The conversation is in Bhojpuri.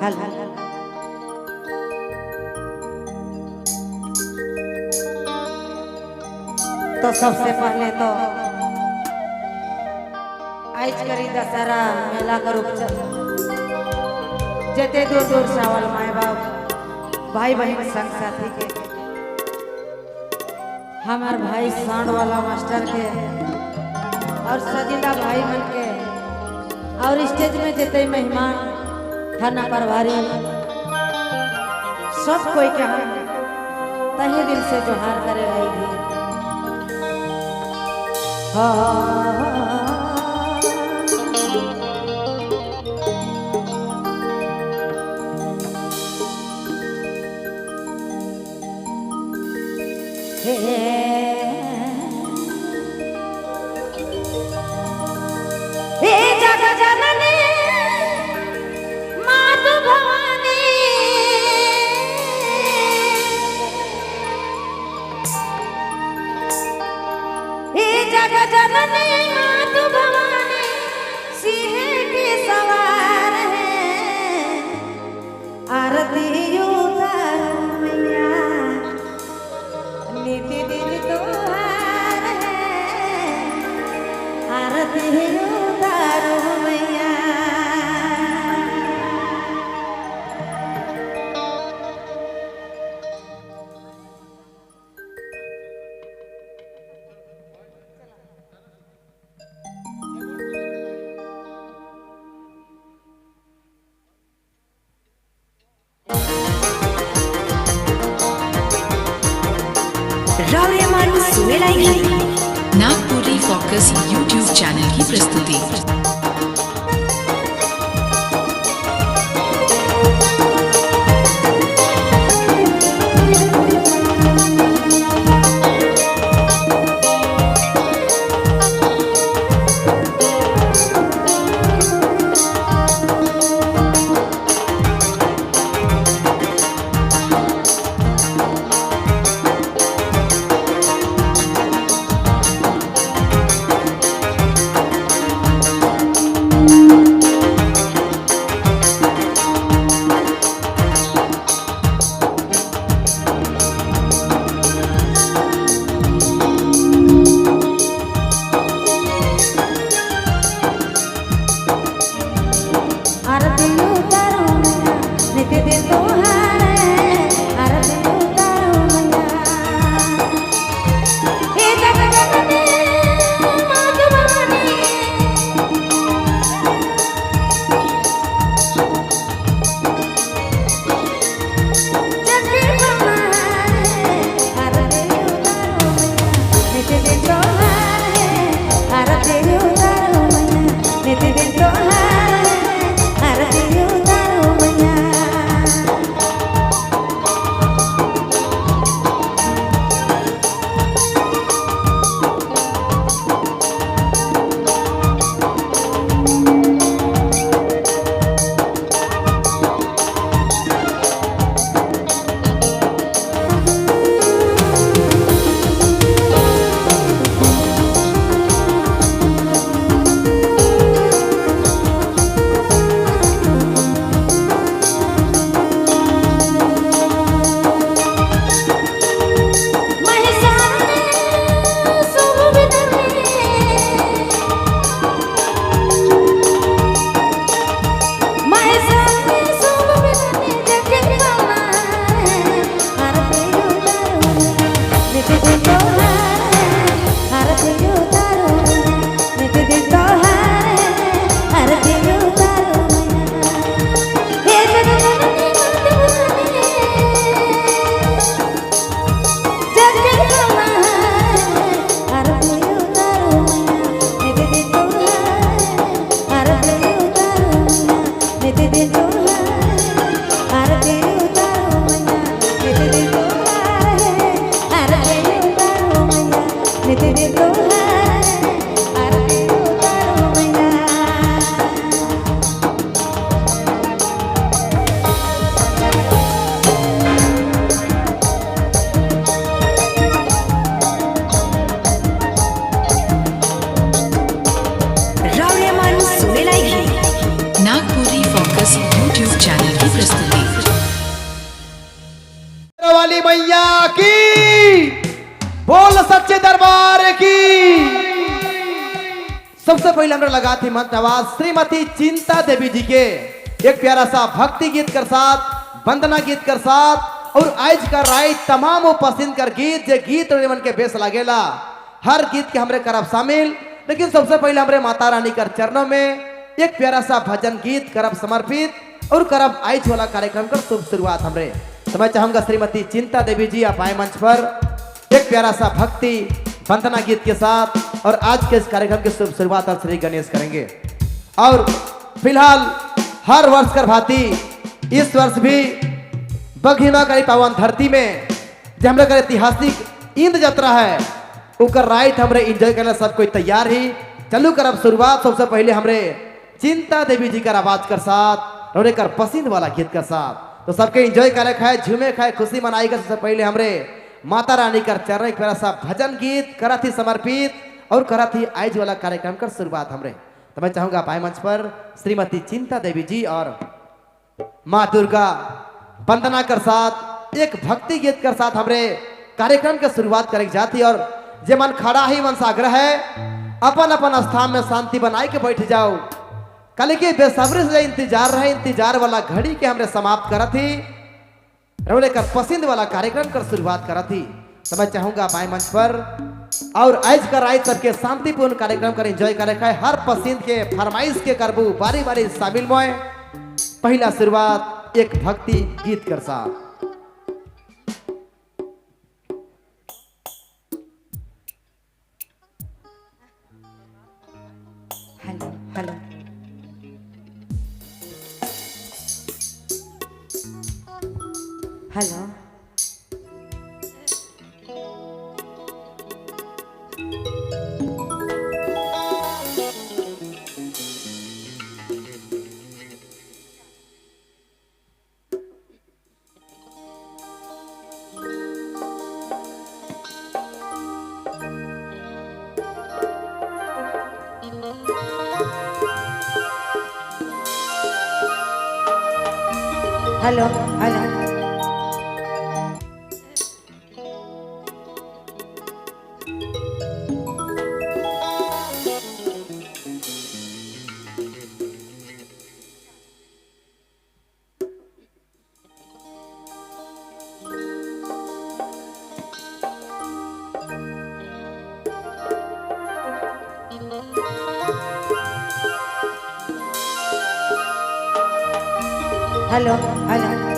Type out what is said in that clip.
हेलो तो सबसे पहले तो आज करी दशहरा मेला का रूप जते दूर दूर से आवल माए बाप भाई बहन संग साथी के हमार भाई सांड वाला मास्टर के और सजीला भाई मन के और स्टेज में जते मेहमान थाना प्रभारी सब कोई के हम तहे दिल से जोहार करे रही थी। जननी मातु भवानी सिंह के सवार है आरती उतारो मैया नित्य दिन तोहार है आरती उतारो मैया। नागपुरी फोकस यूट्यूब चैनल की प्रस्तुति। नागपुरी फोकस यूट्यूब चैनल की बोल सच्चे दरबार की। सबसे पहले हमने लगा थी मंच आवाज श्रीमती चिंता देवी जी के एक प्यारा सा भक्ति गीत कर साथ, वंदना गीत कर साथ और आज का राय तमाम पसंद कर गीत जे गीत और मन के बेस लागेला हर गीत के हमरे करब शामिल। लेकिन सबसे पहले हमरे माता रानी कर चरणों में एक प्यारा सा भजन गीत करब समर्पित और करब आज वाला कार्यक्रम कर शुभ शुरुआत हमरे। तो मैं चाहूंगा श्रीमती चिंता देवी जी आप आए मंच पर एक प्यारा सा भक्ति वंदना गीत के साथ और आज के इस कार्यक्रम की शुभ शुरुआत आप श्री गणेश करेंगे। और फिलहाल हर वर्ष कर भांति इस वर्ष भी बघिमा करी पावन धरती में जो हमारे ऐतिहासिक इंद यात्रा है उकर राइट हमरे एंजॉय करना सब कोई तैयार ही। चलू कर अब शुरुआत सबसे पहले हमरे चिंता देवी जी का आवाज कर साथ और एक पसंद वाला गीत का साथ। तो सबके एंजॉय करे खाए झूमे खाए खुशी मनाई का सबसे पहले हमरे माता रानी कर चरण एक प्यारा सा भजन गीत करा थी समर्पित और करा थी आज वाला कार्यक्रम कर शुरुआत हमरे। तो मैं चाहूंगा पाए मंच पर श्रीमती चिंता देवी जी और माँ दुर्गा वंदना कर साथ एक भक्ति गीत कर साथ हमरे कार्यक्रम के शुरुआत करे जाती। और जे मन खड़ा ही मन साग्रह है अपन अपन स्थान में शांति बनाए के बैठ जाओ। कल के बेसब्री से इंतजार रहे इंतजार वाला घड़ी के हमरे समाप्त करा थी रोले कर पसंद वाला कार्यक्रम कर शुरुआत करा थी। तो मैं चाहूंगा पाए मंच पर और आज का राय सबके शांतिपूर्ण कार्यक्रम कर एंजॉय करे खाए हर पसंद के फरमाइश के करबू बारी बारी शामिल मोए। पहला शुरुआत एक भक्ति गीत कर साथ। Hello hello hello hello hello hello hello